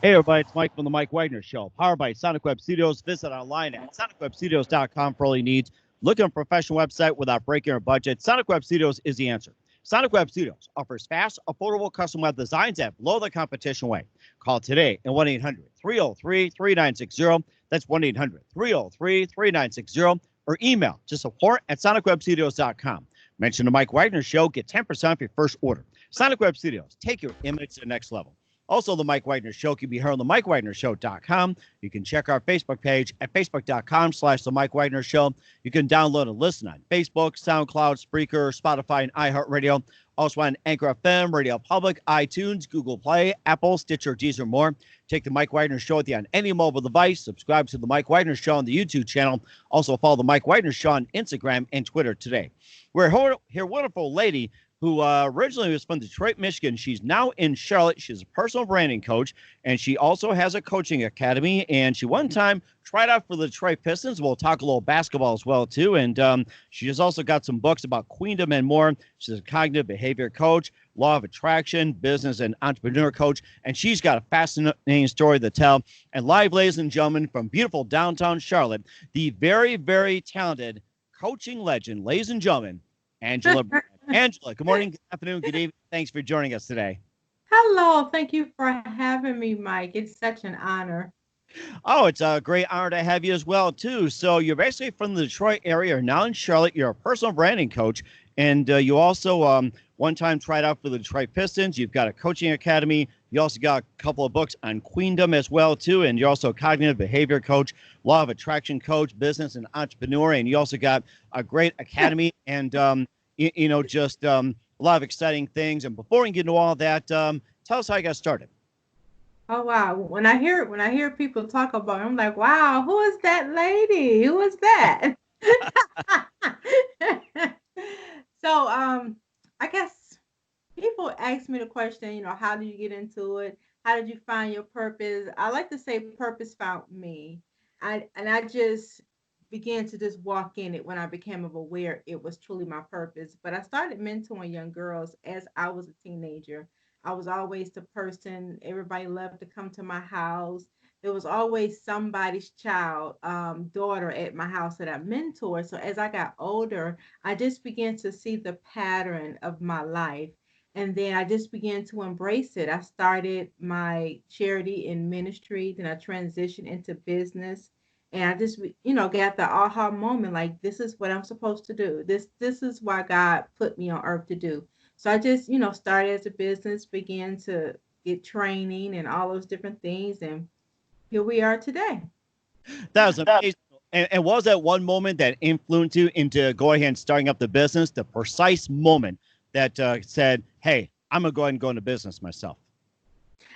Hey everybody, it's Mike from the Mike Wagner Show, powered by Sonic Web Studios. Visit online at sonicwebstudios.com for all your needs. Look at a professional website without breaking your budget. Sonic Web Studios is the answer. Sonic Web Studios offers fast, affordable custom web designs at below the competition way. Call today at 1-800-303-3960. That's 1-800-303-3960. Or email to support at sonicwebstudios.com. Mention the Mike Wagner Show. Get 10% off your first order. Sonic Web Studios. Take your image to the next level. Also, the Mike Wagner Show can be heard on the MikeWagnerShow.com. You can check our Facebook page at Facebook.com/The Mike Wagner Show. You can download and listen on Facebook, SoundCloud, Spreaker, Spotify, and iHeartRadio. Also on Anchor FM, Radio Public, iTunes, Google Play, Apple, Stitcher, Deezer, more. Take the Mike Wagner Show with you on any mobile device. Subscribe to the Mike Wagner Show on the YouTube channel. Also follow the Mike Wagner Show on Instagram and Twitter today. We're here, wonderful lady who originally was from Detroit, Michigan. She's now in Charlotte. She's a personal branding coach, and she also has a coaching academy. And she one time tried out for the Detroit Pistons. We'll talk a little basketball as well, too. And she has also got some books about queendom and more. She's a cognitive behavior coach, law of attraction, business and entrepreneur coach. And she's got a fascinating story to tell. And live, ladies and gentlemen, from beautiful downtown Charlotte, the very, very talented coaching legend, ladies and gentlemen, Angela. Angela, good morning, good afternoon, good evening. Thanks for joining us today. Hello. Thank you for having me, Mike. It's such an honor. Oh, it's a great honor to have you as well, too. So you're basically from the Detroit area, you're now in Charlotte. You're a personal branding coach, and you also one time tried out for the Detroit Pistons. You've got a coaching academy. You also got a couple of books on queendom as well, too, and you're also a cognitive behavior coach, law of attraction coach, business and entrepreneur, and you also got a great academy and just a lot of exciting things. And before we get into all that, tell us how you got started. Oh wow. When I hear people talk about it, I'm like, wow, who is that lady? Who is that? So I guess people ask me the question, how did you get into it? How did you find your purpose? I like to say purpose found me. I just began to just walk in it when I became aware it was truly my purpose. But I started mentoring young girls as I was a teenager. I was always the person everybody loved to come to my house. There was always somebody's child, daughter at my house that I mentored. So as I got older, I just began to see the pattern of my life. And then I just began to embrace it. I started my charity and ministry, then I transitioned into business. And I just, got the aha moment, like this is what I'm supposed to do. This is why God put me on earth to do. So I just, started as a business, began to get training and all those different things. And here we are today. That was amazing. And was that one moment that influenced you into going ahead and starting up the business, the precise moment that said, hey, I'm going to go ahead and go into business myself?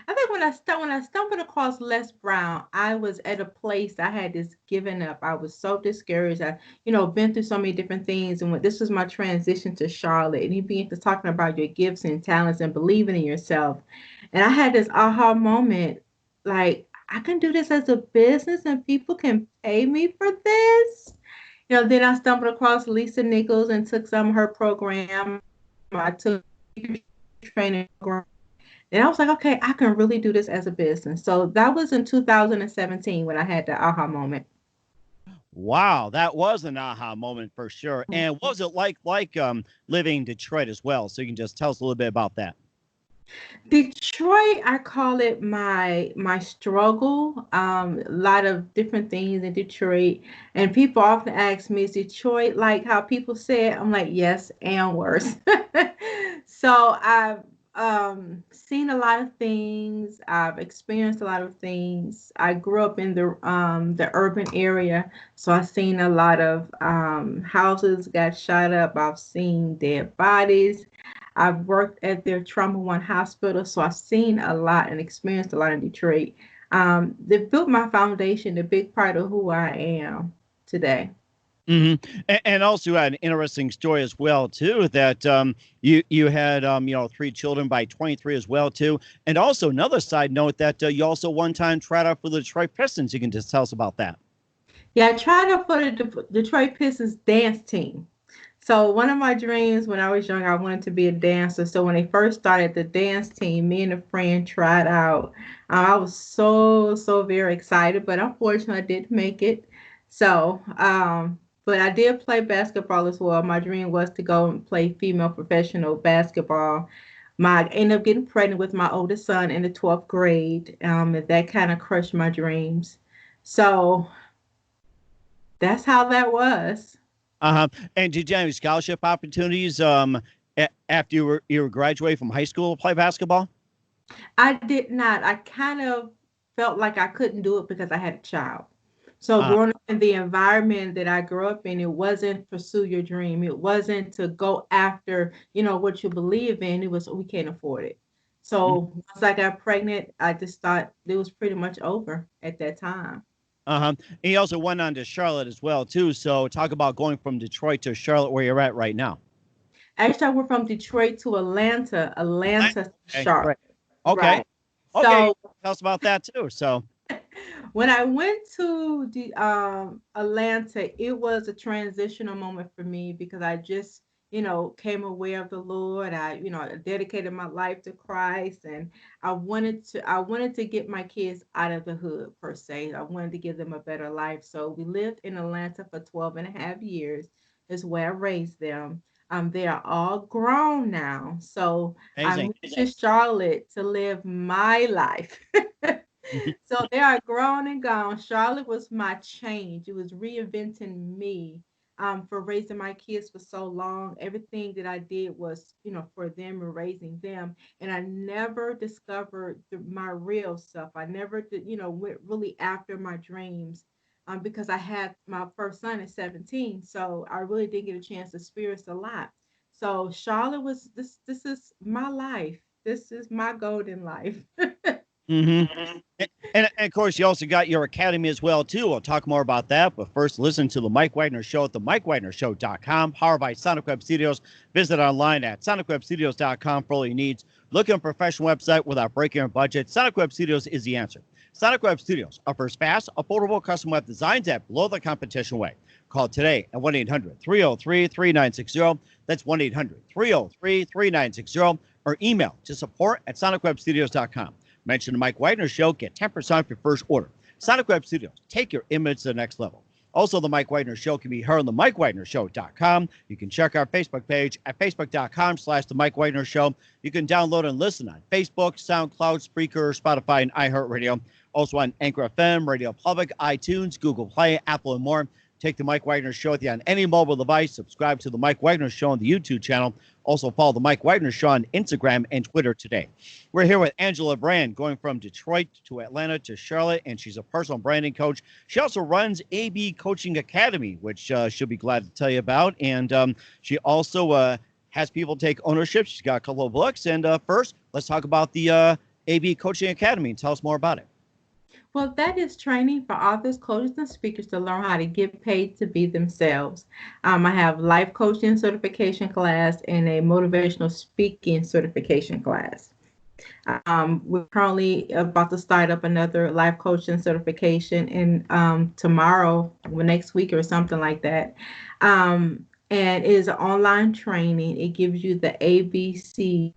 I think when I stumbled across Les Brown, I was at a place I had just given up. I was so discouraged. I, been through so many different things, and when this was my transition to Charlotte, and he began to talking about your gifts and talents and believing in yourself, and I had this aha moment, like I can do this as a business, and people can pay me for this. Then I stumbled across Lisa Nichols and took some of her program. I took training program. And I was like, okay, I can really do this as a business. So that was in 2017 when I had the aha moment. Wow, that was an aha moment for sure. And what was it like living in Detroit as well? So you can just tell us a little bit about that. Detroit, I call it my struggle. A lot of different things in Detroit, and people often ask me, "Is Detroit like how people say it?" I'm like, "Yes, and worse." So I've seen a lot of things. I've experienced a lot of things. I grew up in the urban area, so I've seen a lot of houses got shot up. I've seen dead bodies. I've worked at their Trauma One hospital, so I've seen a lot and experienced a lot in Detroit. They built my foundation, a big part of who I am today. And also you had an interesting story as well too, that you had 3 children by 23 as well too, and also another side note that you also one time tried out for the Detroit Pistons. You can just tell us about that. Yeah, I tried out for the Detroit Pistons dance team. So one of my dreams when I was young, I wanted to be a dancer. So when they first started the dance team, me and a friend tried out. I was so very excited, but unfortunately, I didn't make it. So, but I did play basketball as well. My dream was to go and play female professional basketball. I ended up getting pregnant with my oldest son in the 12th grade, and that kind of crushed my dreams. So that's how that was. Uh-huh. And did you have any scholarship opportunities after you were graduating from high school to play basketball? I did not. I kind of felt like I couldn't do it because I had a child. So Uh, growing up in the environment that I grew up in, it wasn't pursue your dream. It wasn't to go after, what you believe in. It was we can't afford it. So once I got pregnant, I just thought it was pretty much over at that time. uh-huh. And he also went on to Charlotte as well too. So talk about going from Detroit to Charlotte where you're at right now. Actually, I went from Detroit to Atlanta, Atlanta, to Okay, great. Charlotte. Okay. Right. Okay. So Tell us about that too. So when I went to the Atlanta, it was a transitional moment for me because I just, came aware of the Lord. I dedicated my life to Christ, and I wanted to get my kids out of the hood per se. I wanted to give them a better life. So we lived in Atlanta for 12 and a half years. Is where I raised them. They are all grown now. So I amazing. moved to Charlotte to live my life. So they are grown and gone. Charlotte was my change. It was reinventing me for raising my kids for so long. Everything that I did was, for them and raising them. And I never discovered my real self. I never, went really after my dreams because I had my first son at 17. So I really didn't get a chance to experience a lot. So Charlotte was this is my life. This is my golden life. hmm and of course, you also got your academy as well too. We'll talk more about that. But first, listen to the Mike Wagner Show at the MikeWagnerShow.com, powered by Sonic Web Studios. Visit online at SonicWebStudios.com for all your needs. Look at a professional website without breaking your budget. Sonic Web Studios is the answer. Sonic Web Studios offers fast, affordable custom web designs at below the competition way. Call today at 1-800-303-3960. That's 1-800-303-3960. Or email to support at SonicWebStudios.com. Mention the Mike Wagner Show, get 10% off your first order. Sonic Web Studios, take your image to the next level. Also, the Mike Wagner Show can be heard on the MikeWagnerShow.com. You can check our Facebook page at Facebook.com/The Mike Wagner Show. You can download and listen on Facebook, SoundCloud, Spreaker, Spotify, and iHeartRadio. Also on Anchor FM, Radio Public, iTunes, Google Play, Apple, and more. Take the Mike Wagner Show with you on any mobile device. Subscribe to the Mike Wagner Show on the YouTube channel. Also follow the Mike Wagner Show on Instagram and Twitter today. We're here with Angela Brand, going from Detroit to Atlanta to Charlotte, and she's a personal branding coach. She also runs AB Coaching Academy, which she'll be glad to tell you about. And she also has people take ownership. She's got a couple of books. And first, let's talk about the AB Coaching Academy and tell us more about it. Well, that is training for authors, coaches, and speakers to learn how to get paid to be themselves. I have life coaching certification class and a motivational speaking certification class. We're currently about to start up another life coaching certification in tomorrow, or next week, or something like that. And it is an online training. It gives you the ABCs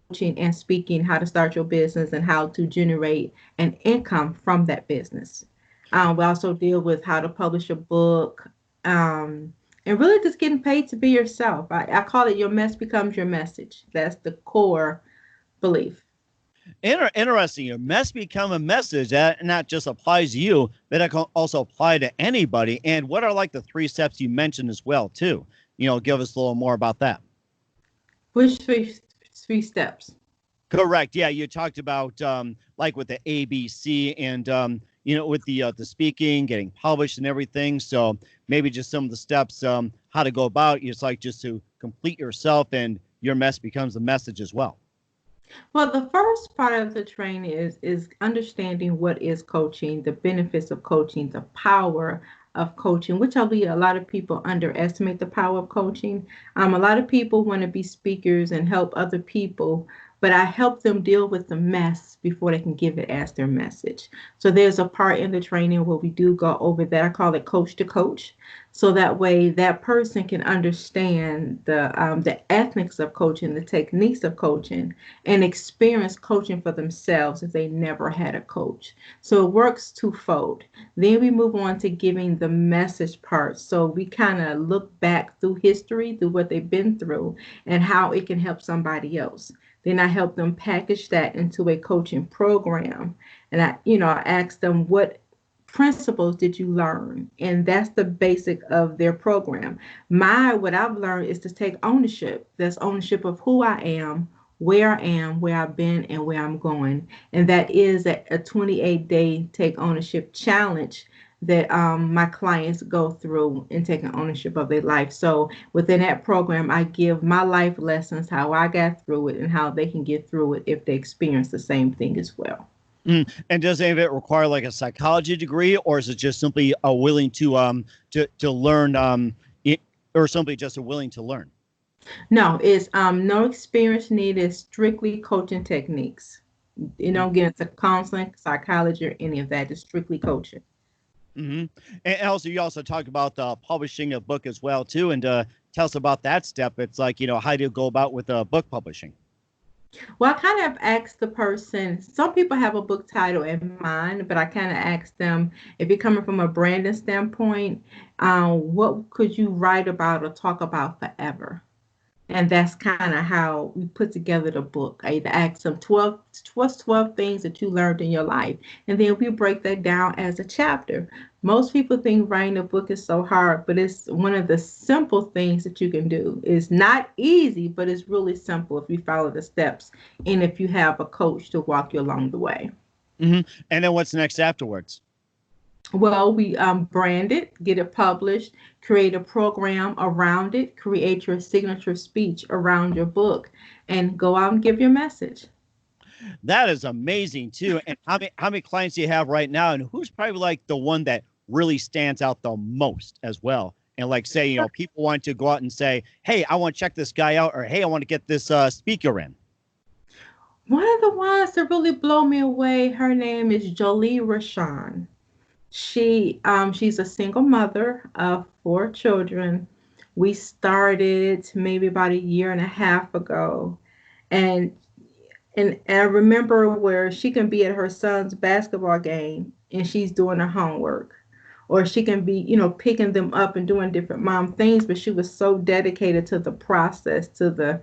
coaching and speaking, how to start your business and how to generate an income from that business. We also deal with how to publish a book, and really just getting paid to be yourself. I call it your mess becomes your message. That's the core belief. Interesting. Your mess become a message that not just applies to you, but it can also apply to anybody. And what are like the 3 steps you mentioned as well, too? Give us a little more about that. Which three steps? Correct. Yeah, you talked about like with the ABC and with the speaking, getting published and everything. So maybe just some of the steps how to go about. It's like just to complete yourself, and your mess becomes a message as well. Well, the first part of the training is understanding what is coaching, the benefits of coaching, the power of coaching, which I believe a lot of people underestimate the power of coaching. A lot of people want to be speakers and help other people, but I help them deal with the mess before they can give it as their message. So there's a part in the training where we do go over that. I call it coach to coach. So that way that person can understand the ethics of coaching, the techniques of coaching, and experience coaching for themselves if they never had a coach. So it works twofold. Then we move on to giving the message part. So we kind of look back through history, through what they've been through, and how it can help somebody else. Then I help them package that into a coaching program. And I ask them, what principles did you learn? And that's the basic of their program. What I've learned is to take ownership. That's ownership of who I am, where I've been, and where I'm going. And that is a 28-day take ownership challenge that my clients go through in taking ownership of their life. So within that program, I give my life lessons, how I got through it, and how they can get through it if they experience the same thing as well. And does any of it require like a psychology degree, or is it just simply a willing to learn, or simply just a willing to learn? No, it's no experience needed, strictly coaching techniques. You don't get into counseling, psychology, or any of that. It's strictly coaching. Mm-hmm. And also, you also talked about publishing a book as well, too. And tell us about that step. It's like, how do you go about with book publishing? Well, I kind of asked the person, some people have a book title in mind, but I kind of asked them, if you're coming from a branding standpoint, what could you write about or talk about forever? And that's kind of how we put together the book. I either ask them 12 things that you learned in your life. And then we break that down as a chapter. Most people think writing a book is so hard, but it's one of the simple things that you can do. It's not easy, but it's really simple if you follow the steps and if you have a coach to walk you along the way. Mm-hmm. And then what's next afterwards? Well, we brand it, get it published, create a program around it, create your signature speech around your book, and go out and give your message. That is amazing, too. And how many clients do you have right now? And who's probably like the one that really stands out the most as well? And like say, people want to go out and say, hey, I want to check this guy out, or hey, I want to get this speaker in. One of the ones that really blow me away, her name is Jolie Rashawn. She's a single mother of 4 children. We started maybe about a year and a half ago. And I remember where she can be at her son's basketball game and she's doing her homework. Or she can be, picking them up and doing different mom things, but she was so dedicated to the process, to the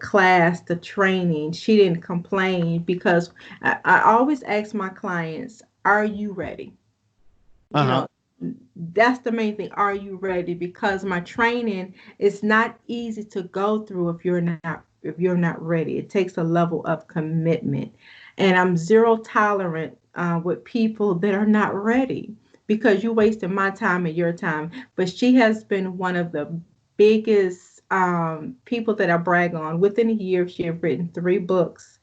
class, the training. She didn't complain because I always ask my clients, are you ready? Uh-huh. That's the main thing. Are you ready? Because my training is not easy to go through if you're not ready. It takes a level of commitment, and I'm zero tolerant with people that are not ready because you're wasting my time and your time. But she has been one of the biggest people that I brag on. Within a year, she has written 3 books.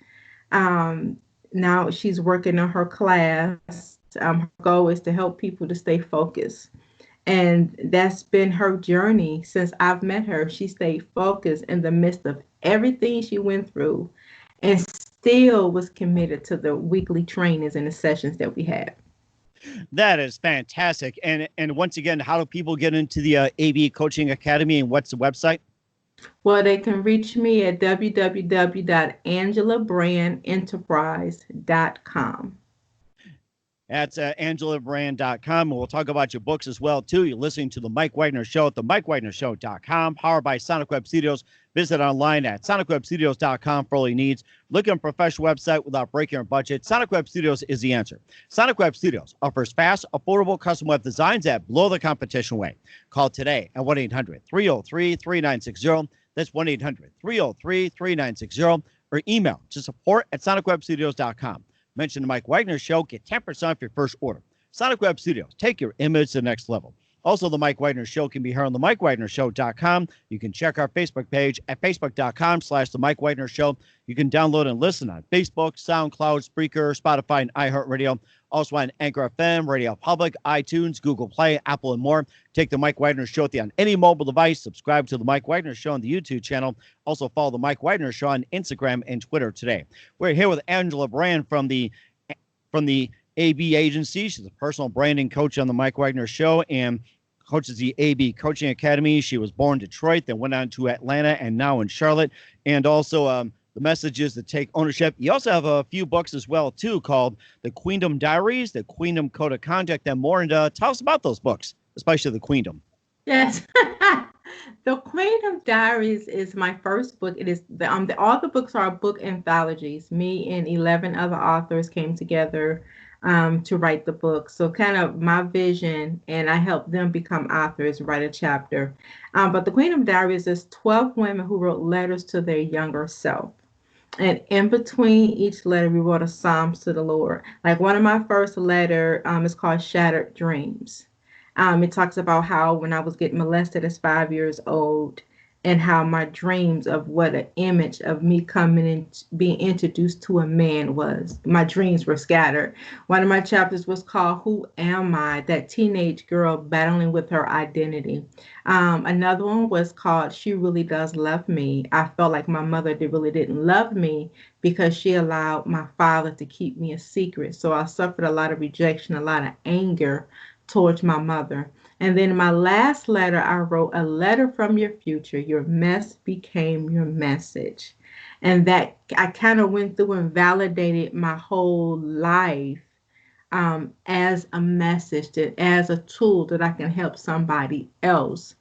Now she's working on her class. Her goal is to help people to stay focused. And that's been her journey since I've met her. She stayed focused in the midst of everything she went through and still was committed to the weekly trainings and the sessions that we had. That is fantastic. And once again, how do people get into the AV Coaching Academy, and what's the website? Well, they can reach me at www.angelabrandenterprise.com. That's angelabrand.com. And we'll talk about your books as well, too. You're listening to The Mike Wagner Show at themikewagnershow.com, powered by Sonic Web Studios. Visit online at sonicwebstudios.com for all your needs. Look at a professional website without breaking your budget. Sonic Web Studios is the answer. Sonic Web Studios offers fast, affordable custom web designs that blow the competition away. Call today at 1-800-303-3960. That's 1-800-303-3960. Or email to support@sonicwebstudios.com. Mention the Mike Wagner Show. Get 10% off your first order. Sonic Web Studios. Take your image to the next level. Also, the Mike Wagner Show can be heard on the MikeWagnerShow.com. You can check our Facebook page at Facebook.com/the Mike Wagner Show. You can download and listen on Facebook, SoundCloud, Spreaker, Spotify, and iHeartRadio. Also on Anchor FM, Radio Public, iTunes, Google Play, Apple, and more. Take the Mike Wagner Show on any mobile device. Subscribe to the Mike Wagner Show on the YouTube channel. Also follow the Mike Wagner Show on Instagram and Twitter today. We're here with Angela Brand from the AB agency. She's a personal branding coach on the Mike Wagner Show and coaches the AB Coaching Academy. She was born in Detroit, then went on to Atlanta and now in Charlotte. And also the message is to take ownership. You also have a few books as well, too, called The Queendom Diaries, The Queendom Code of Conduct, and more. And tell us about those books, especially The Queendom. Yes. The Queen of Diaries is my first book. It is all the books are book anthologies. Me and 11 other authors came together to write the book. So kind of my vision, and I helped them become authors, write a chapter. But the Queen of Diaries is 12 women who wrote letters to their younger self. And in between each letter, we wrote a psalms to the Lord. Like one of my first letter is called Shattered Dreams. It talks about how when I was getting molested as 5 years old and how my dreams of what an image of me coming in, being introduced to a man was. My dreams were scattered. One of my chapters was called Who Am I? That teenage girl battling with her identity. Another one was called She Really Does Love Me. I felt like my mother really didn't love me because she allowed my father to keep me a secret. So I suffered a lot of rejection, a lot of anger towards my mother. And then my last letter, I wrote a letter from your future. Your mess became your message. And that I kind of went through and validated my whole life as a message, as a tool that I can help somebody else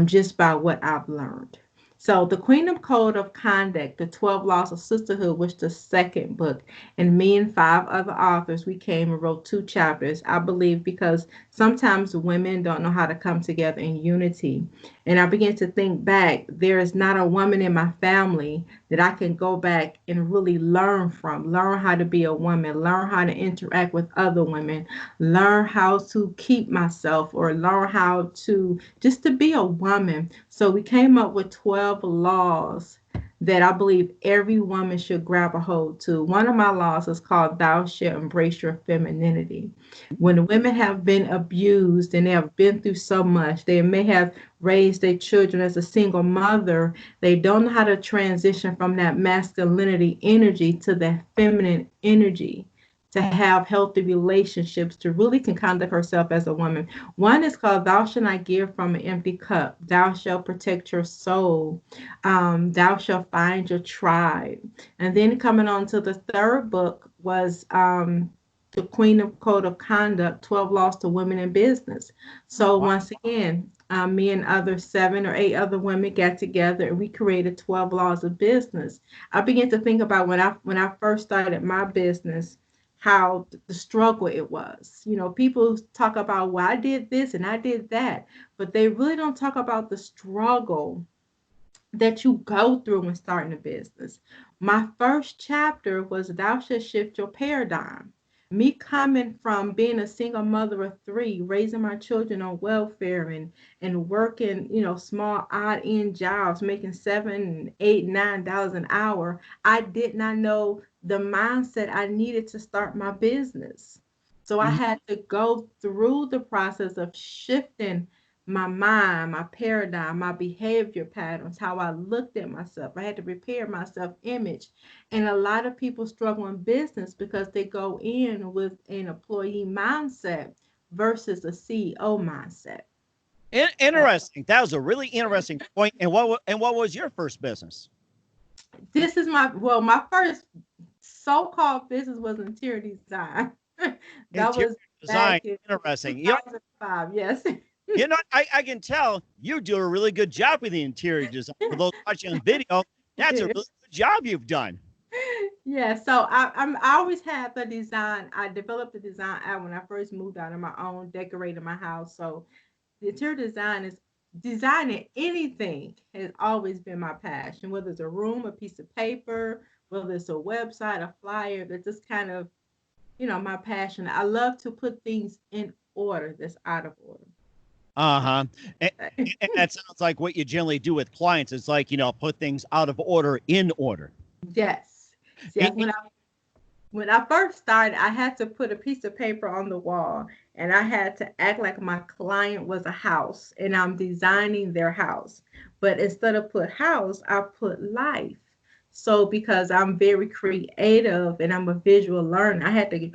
just by what I've learned. So the Queendom Code of Conduct, the 12 Laws of Sisterhood, was the second book. And me and 5 other authors, we came and wrote 2 chapters, I believe, because sometimes women don't know how to come together in unity. And I began to think back, there is not a woman in my family that I can go back and really learn from, learn how to be a woman, learn how to interact with other women, learn how to keep myself, or learn how to just to be a woman. So we came up with 12 laws that I believe every woman should grab a hold to. One of my laws is called Thou Shalt Embrace Your Femininity. When women have been abused and they have been through so much, they may have raised their children as a single mother, they don't know how to transition from that masculinity energy to that feminine energy, to have healthy relationships, to really can conduct herself as a woman. One is called Thou Shalt Not Give from an Empty Cup. Thou shalt protect your soul. Thou shalt find your tribe. And then coming on to the third book was the Queen of Code of Conduct, 12 Laws to Women in Business. So once again, me and other 7 or 8 other women got together and we created 12 laws of business. I began to think about when I first started my business, how the struggle it was. You know, people talk about, well, I did this and I did that, but they really don't talk about the struggle that you go through when starting a business. My first chapter was Thou Shalt Shift Your Paradigm. Me coming from being a single mother of 3, raising my children on welfare and working, you know, small odd end jobs, making $7, $8, $9 an hour. I did not know the mindset I needed to start my business. So I had to go through the process of shifting my mind, my paradigm, my behavior patterns, how I looked at myself. I had to repair my self-image. And a lot of people struggle in business because they go in with an employee mindset versus a CEO mindset. Interesting. That was a really interesting point. And what was your first business? This is my first so-called business was interior design. That Interior was design. back in Interesting. 2005, yes. You know, I can tell you do a really good job with the interior design. For those watching on video, that's a really good job you've done. Yeah, so I always had the design. I developed the design out when I first moved out on my own, decorating my house. So the interior design is designing anything has always been my passion, whether it's a room, a piece of paper, whether it's a website, a flyer, that's just kind of, you know, my passion. I love to put things in order that's out of order. Uh-huh. And, and that sounds like what you generally do with clients. It's like, put things out of order in order. Yes. See, And- when I first started, I had to put a piece of paper on the wall and I had to act like my client was a house and I'm designing their house. But instead of put house, I put life. So because I'm very creative and I'm a visual learner, I had to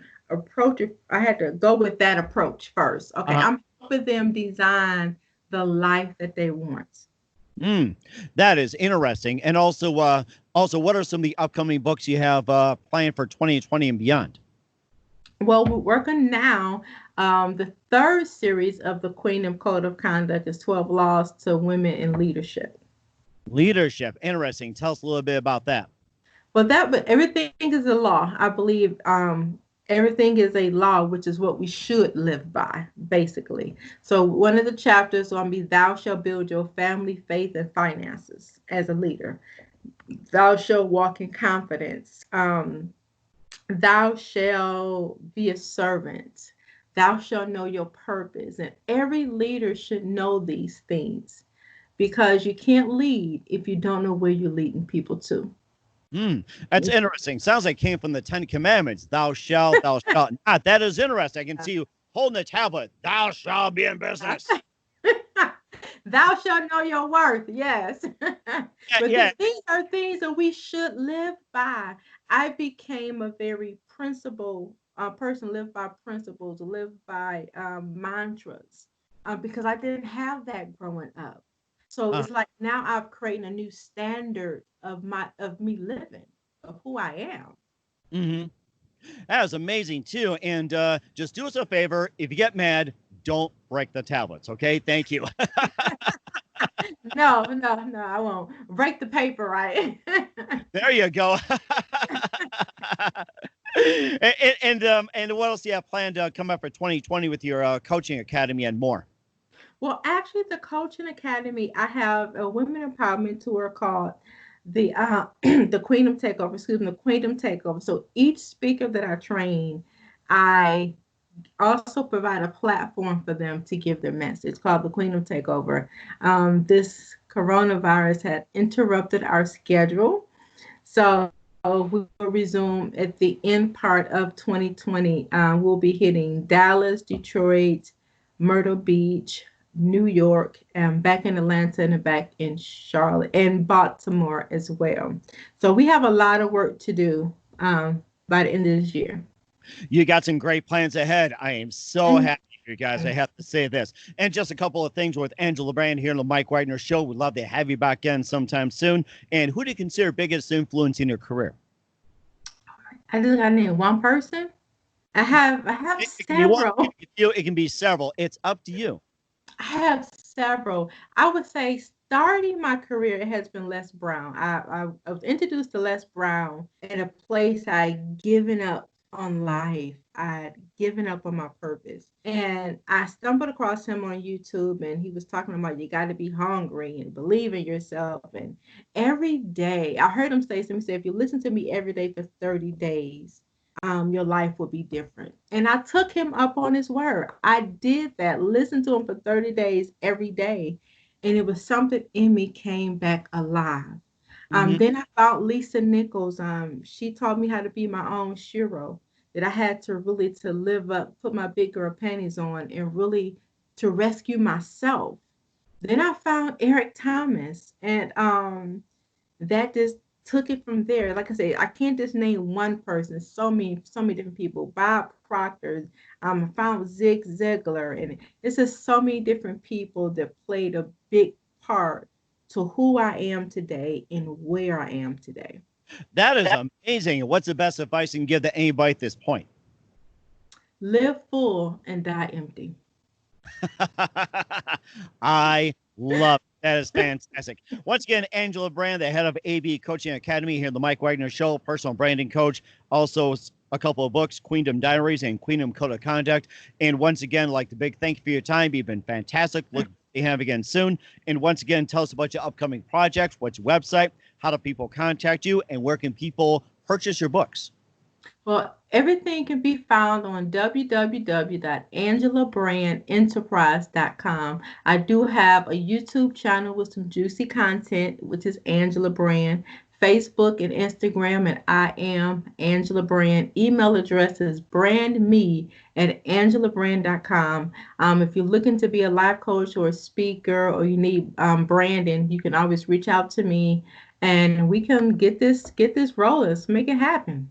I had to go with that approach first. Okay, uh-huh. I'm helping them design the life that they want. Mm, that is interesting. And also, what are some of the upcoming books you have planned for 2020 and beyond? Well, we're working now. The third series of the Queen of Code of Conduct is 12 Laws to Women in Leadership. Leadership. Interesting. Tell us a little bit about that. But everything is a law. I believe everything is a law, which is what we should live by, basically. So one of the chapters is going to be Thou shalt build your family, faith, and finances as a leader. Thou shalt walk in confidence. Thou shalt be a servant. Thou shalt know your purpose. And every leader should know these things because you can't lead if you don't know where you're leading people to. That's interesting. Sounds like it came from the Ten Commandments. Thou shalt, thou shalt not. That is interesting. I can see you holding the tablet. Thou shalt be in business. Thou shalt know your worth. Yes. But Yeah. these are things that we should live by. I became a very principle person, live by principles, live by mantras, because I didn't have that growing up. So Uh, it's like now I've created a new standard of me living, of who I am. mm-hmm. That is amazing too. And just do us a favor. If you get mad, don't break the tablets. Okay. Thank you. No, no, no, I won't break the paper, right? There you go. And what else do you have planned to come up for 2020 with your coaching academy and more? Well, actually, the Coaching Academy, I have a women empowerment tour called the the Queen of Takeover. Excuse me, the Queen of Takeover. So each speaker that I train, I also provide a platform for them to give their message. It's called the Queen of Takeover. This coronavirus had interrupted our schedule, so we will resume at the end part of 2020. We'll be hitting Dallas, Detroit, Myrtle Beach, New York, and back in Atlanta and back in Charlotte and Baltimore as well. So we have a lot of work to do by the end of this year. You got some great plans ahead. I am so happy for you guys. I have to say this. And just a couple of things with Angela Brand here on the Mike Wagner Show. We'd love to have you back in sometime soon. And who do you consider biggest influence in your career? I just got to name one person. I have It can be one. several. It can be several. It's up to you. I have several. I would say starting my career, it has been Les Brown. I was introduced to Les Brown at a place I'd given up on life. I'd given up on my purpose. And I stumbled across him on YouTube and he was talking about you got to be hungry and believe in yourself. And every day, I heard him say to me, say, if you listen to me every day for 30 days, your life will be different. And I took him up on his word. I did that, listened to him for 30 days every day. And it was something in me came back alive. Mhm. Then I found Lisa Nichols. She taught me how to be my own shiro. That I had to really to live up, put my big girl panties on, and really to rescue myself. Then I found Eric Thomas, and that just took it from there. Like I said, I can't just name one person. So many different people. Bob Proctor. I found Zig Ziglar, and it's just so many different people that played a big part to who I am today and where I am today. That is amazing. What's the best advice you can give to anybody at this point? Live full and die empty. I love it. That is fantastic. Once again, Angela Brand, the head of AB Coaching Academy here on the Mike Wagner Show, personal branding coach. Also, a couple of books, Queendom Diaries and Queendom Code of Conduct. And once again, like the big thank you for your time. You've been fantastic. Look to have again soon. And once again, tell us about your upcoming projects. What's your website? How do people contact you? And where can people purchase your books? Well, everything can be found on www.angelabrandenterprise.com. I do have a YouTube channel with some juicy content, which is Angela Brand. Facebook and Instagram, and I am Angela Brand. Email address is brandme@angelabrand.com. If you're looking to be a life coach or a speaker, or you need branding, you can always reach out to me, and we can get this rolling. Let's make it happen.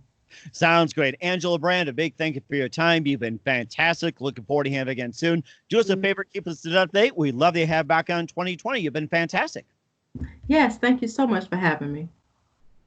Sounds great. Angela Brand, a big thank you for your time. You've been fantastic. Looking forward to hearing it again soon. Do us a favor, keep us up to date. We'd love to have back on 2020. You've been fantastic. Yes, thank you so much for having me.